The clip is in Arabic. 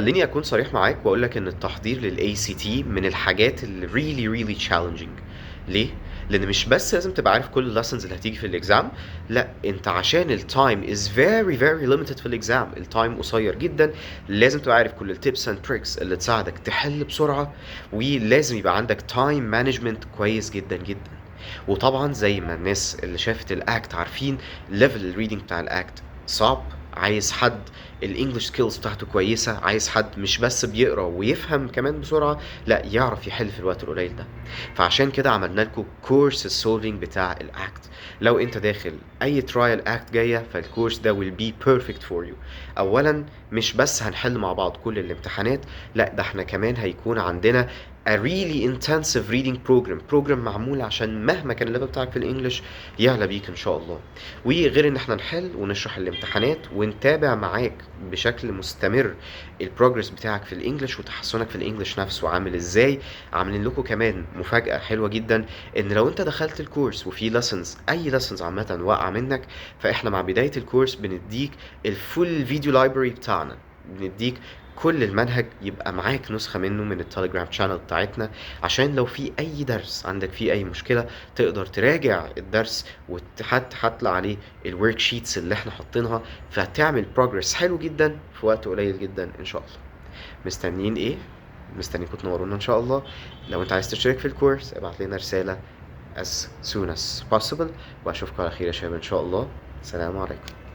خلّيني أكون صريح معاك وأقول لك إن التحضير للACT من الحاجات اللي really challenging. ليه؟ لإن مش بس لازم تبقى عارف كل الlessons اللي هتيجي في الexam، لأ، أنت عشان الtime is very limited في الexam، الtime قصير جدًا، لازم تبقى عارف كل الtips and tricks اللي تساعدك تحل بسرعة، ولازم يبقى عندك time management كويس جدًا. وطبعًا زي ما الناس اللي شافت الact عارفين level الreading بتاع الact صعب، عايز حد الEnglish skills بتاعته كويسة، عايز حد مش بس بيقرا ويفهم كمان بسرعة، لأ يعرف يحل في الوقت القليل ده. فعشان كده عملنا لكم course الsolving بتاع الact. لو أنت داخل أي trial act جاية فالcourse ده will be perfect for you. أولًا مش بس هنحل مع بعض كل الامتحانات، لأ ده إحنا كمان هيكون عندنا a really intensive reading program معمول عشان مهما كان الlevel بتاعك في الEnglish يعلى بيك إن شاء الله. وغير إن إحنا نحل ونشرح الامتحانات ونتابع معاك بشكل مستمر الprogress بتاعك في الEnglish وتحسّنك في الEnglish نفسه عامل إزاي. عاملين لكم كمان مفاجأة حلوة جدًا، إن لو أنت دخلت الcourse وفي lessons أي lessons عامةً واقعة منّك، فإحنا مع بداية الcourse بندّيك الfull video library بتاعنا، بندّيك كل المنهج يبقى معاك نسخة منّه من الTelegram channel بتاعتنا، عشان لو في أي درس عندك فيه أي مشكلة تقدر تراجع الدرس هتلاقي عليه الworksheets اللي إحنا حاطينها، فهتعمل progress حلو جدًا في وقت قليل جدًا إن شاء الله. مستنيين إيه؟ مستنيكم تنورونا إن شاء الله. لو أنت عايز تشترك في الcourse ابعت لنا رسالة as soon as possible، وأشوفكم على خير يا شباب إن شاء الله. سلام عليكم.